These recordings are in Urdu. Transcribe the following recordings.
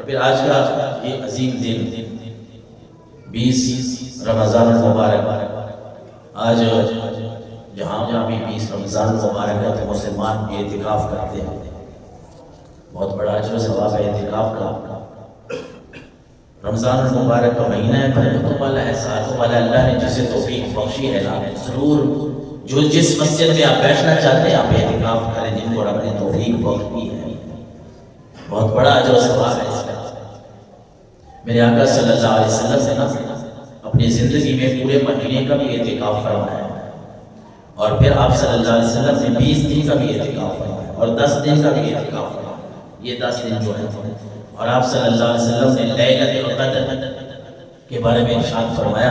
پھر آج کا یہ عظیم دن 20 رمضان المبارک، آج جہاں جہاں بھی 20 رمضان المبارک ہے تو مسلمان اعتکاف کرتے ہیں، بہت بڑا اجر و ثواب ہے اعتکاف کا۔ رمضان المبارک کا مہینہ ہے، برکتوں والا ہے، سعادتوں والا، اللہ نے جسے توفیق بخشی ہے نا، ضرور جو جس مسجد میں آپ بیٹھنا چاہتے ہیں آپ اعتکاف کریں، جن کو رب نے توفیق بخشی ہے، بہت بڑا اجر و ثواب ہے اس کا۔ میرے آقا صلی اللہ علیہ وسلم نے نا اپنی زندگی میں پورے مہینے کا بھی اعتکاف فرمایا، اور پھر آپ صلی اللہ علیہ وسلم نے 20 دن کا بھی اعتکاف فرمایا اور 10 دن کا بھی اعتکاف فرمایا، یہ 10 دن جو ہے۔ اور آپ صلی اللہ علیہ وسلم نے لیلۃ القدر کے بارے میں ارشاد فرمایا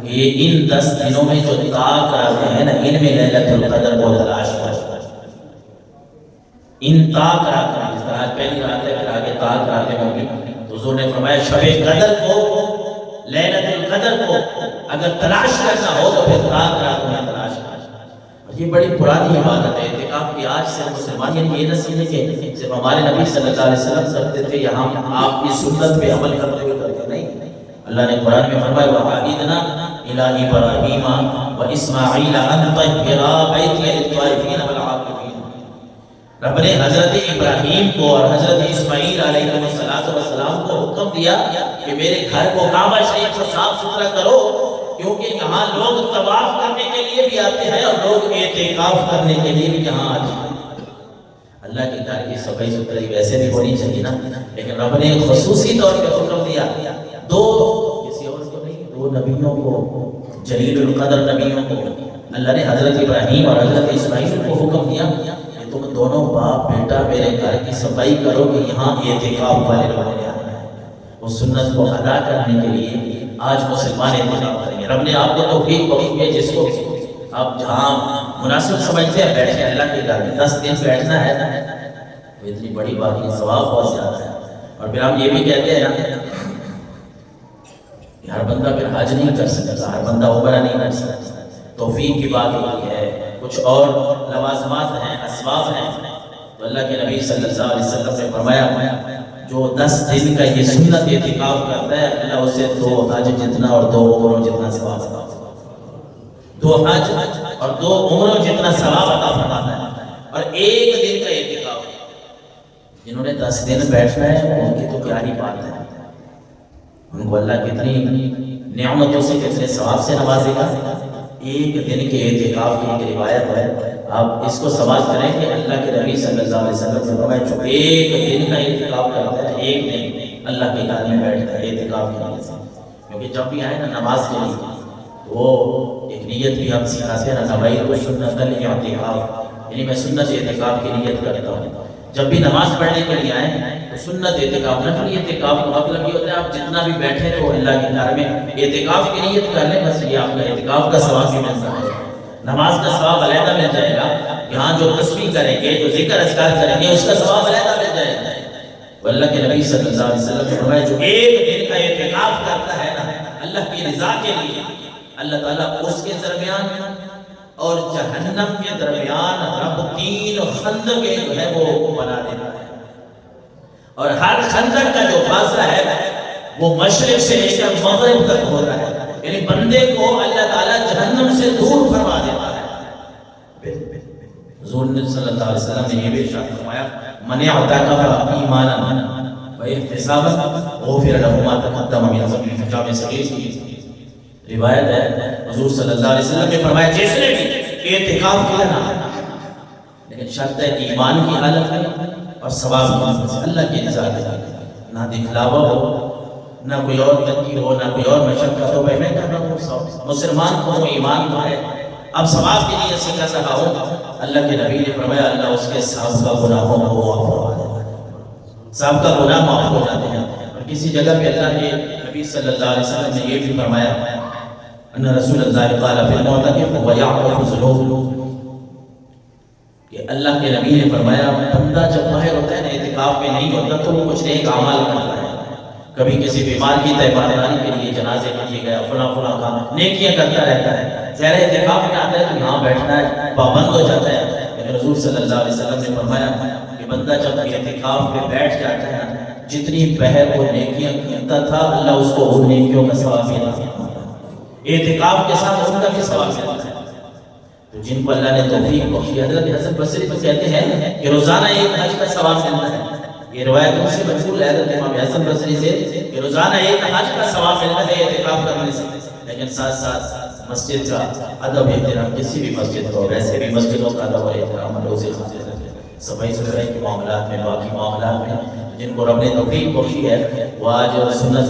کہ ان 10 دنوں میں جو طاق راتیں ہیں نا، ان میں لیلۃ القدر کو تلاش کرو۔ ان طاق راتیں، جس طرح پہلی رات ہے پھر آگے طاق راتیں ہوں گی، تو حضور نے فرمایا شب قدر کو، لیلۃ القدر کو اگر تلاش کرنا ہو تو پھر طاق راتوں میں تلاش کرنا۔ یہ بڑی پرانی عبادت ہے اعتکاف کی، آج سے مسلمان یہ نہ سمجھیں کہ صرف ہمارے نبی صلی اللہ علیہ وسلم کرتے تھے یا ہم آپ کی سنت پہ عمل کرتے ہوئے کرتے نہیں۔ اللہ نے قرآن میں فرمایا وَعَهِدْنَا إِلَىٰ إِبْرَاهِيمَ وَإِسْمَاعِيلَ أَن طَهِّرَا بَيْتِيَ لِلطَّائِفِينَ وَالْعَاكِفِينَ۔ رب نے حضرت ابراہیم کو اور حضرت اسماعیل علیہ السلام کو حکم دیا کہ میرے گھر کو کعبہ شریف کو صاف ستھرا کرو، کیونکہ یہاں لوگ طواف کرنے کے لیے بھی آتے ہیں اور لوگ اعتکاف کرنے کے لیے بھی یہاں آتے ہیں۔ اللہ کے گھر کی صفائی ستھرائی ویسے بھی ہونی چاہیے نا، لیکن رب نے خصوصی طور پہ حکم دیا، دو کسی اور کو نہیں، دو نبیوں کو، جلیل القدر نبیوں کو اللہ نے حضرت ابراہیم اور حضرت اسماعیل کو حکم دیا کہ تم دونوں باپ بیٹا میرے گھر کی صفائی کرو کہ یہاں اعتکاف والے لوگ آتے ہیں۔ اس سنت کو ادا کرنے کے لیے آج مسلمان اعتکاف کریں گے۔ رب نے آپ کو توفیق بخشی ہے، جس کو آپ جہاں مناسب سمجھتے ہیں بیٹھیں، اللہ کے گھر میں 10 دن بیٹھنا ہے تو اتنی بڑی بات ہے، ثواب بہت زیادہ ہے۔ اور پھر ہم یہ بھی کہتے ہیں کہ ہر بندہ پھر حج نہیں کر سکتا، ہر بندہ عمرہ نہیں کر سکتا، توفیق کی بات ہوتی ہے، کچھ اور لوازمات ہیں، اسباب ہیں۔ تو اللہ کے نبی صلی اللہ علیہ وسلم نے فرمایا جو 10 دن کا یہ سنت اعتکاف کرتا ہے اللہ اسے 2 حج جتنا اور 2 عمروں جتنا ثواب عطا فرماتا ہے، 2 حج اور 2 عمروں جتنا ثواب عطا فرماتا ہے۔ اور 1 دن کا اعتکاف جنہوں نے 10 دن بیٹھنا ہے ان کی تو کیا ہی بات ہے، ان کو اللہ کتنی نعمتوں سے کتنے ثواب سے نوازے گا۔ 1 دن کے اعتکاف کی ایک روایت ہے، آپ اس کو سماج کریں کہ اللہ کے نبی صلی اللہ علیہ وسلم نے فرمایا جو 1 دن کا اعتکاف کرتا ہے، 1 دن اللہ کے گھر میں بیٹھتا ہے اعتکاف کی نیت سے، کیونکہ جب بھی آئے نا نماز کے لیے تو وہ ایک نیت بھی ہم سکھاتے ہیں نا، نویت سنت الاعتکاف، یعنی میں سنت اعتکاف کی نیت کرتا ہوں۔ جب بھی نماز پڑھنے کے لیے آئیں تو سنت اعتکاف، نفلی اعتکاف کا مطلب یہ ہوتا ہے آپ جتنا بھی بیٹھے تو اللہ کے گھر میں اعتکاف کی نیت کر لیں، بس یہ آپ کا اعتکاف کا ثواب بھی ملتا ہے، نماز کا ثواب علیحدہ مل جائے گا، یہاں جو تسبیح کریں گے، جو ذکر اذکار کریں گے اس کا ثواب علیحدہ مل جائے گا۔ اللہ کے نبی صلی اللہ علیہ وسلم نے فرمایا جو 1 دن کا اعتکاف کرتا ہے نا اللہ کی رضا کے لیے، اللہ تعالیٰ اس کے درمیان اور جہنم کے درمیان رب 3 خندقیں جو ہے وہ بنا دیتا ہے، اور ہر خندق کا جو فاصلہ ہے وہ مشرق سے لے کر مغرب تک ہوتا ہے، یعنی بندے کو اللہ تعالیٰ جہنم سے دور فرما دیتا ہے۔ حضور صلی اللہ علیہ وسلم نے یہ بھی ارشاد فرمایا من اعتکف ایمانا واحتسابا غفر له ما تقدم من ذنبه، جامع صغیر کی روایت ہے۔ حضور صلی اللہ علیہ وسلم نے فرمایا جس نے بھی اعتکاف کیا نا، لیکن شرط ہے ایمان کی حالت میں اور ثواب کی حالت میں، اللہ کی رضا کے لیے، نہ دکھلاوا ہو، نہ کوئی اور تنگی ہو، نہ کوئی اور مشقت ہو، میں کر رہا ہوں مسلمان کو ایمان کو ہے، اب ثواب کے لیے سے کر رہا ہوں۔ اللہ کے نبی نے فرمایا اللہ اس کے سابقہ گناہوں کو معاف فرما دیتا ہے، سابقہ گناہ معاف ہو جاتے ہیں۔ اور کسی جگہ پہ اللہ کے نبی صلی اللہ علیہ وسلم نے یہ بھی فرمایا ان رسول اللہ قال فی المعتکف ویعرف ذنوبہ، کہ اللہ کے نبی نے فرمایا بندہ جب باہر ہوتا ہے نا اعتکاف میں نہیں ہوتا تو وہ کچھ نیک اعمال کرتا ہے، کبھی کسی بیمار کی تیمارداری کے لیے جنازے کے لیے گیا، فلاں کام نیکیاں کرتا رہتا ہے، ظاہر اعتکاف میں آتا ہے تو یہاں بیٹھنا ہے پابند ہو جاتا ہے، لیکن حضور صلی اللہ علیہ وسلم نے فرمایا کہ بندہ جب اعتکاف میں بیٹھ جاتا ہے نا، جتنی پہر وہ نیکیاں کرتا تھا اللہ اس کو ان نیکیوں کا ثواب دیتا ہے، اعتکاف کے ساتھ ان کا بھی ثواب دیتا ہے۔ تو جن کو اللہ نے توفیق بخشی، حضرت حسن بصری تو کہتے ہیں کہ روزانہ ایک حج کا ثواب ملتا ہے، یہ روایت ان سے مشہور ہے حضرت امام حسن بصری سے کہ روزانہ ایک حج کا ثواب ملتا ہے اعتکاف کرنے سے۔ لیکن ساتھ ساتھ مسجد کا ادب احترام، کسی بھی مسجد کو، ویسے بھی مسجدوں کا ادب اور احترام روزے صفائی ستھرائی کے معاملات میں، باقی معاملات میں جن کو رب نے توفیق بخشی ہے وہ آج سنت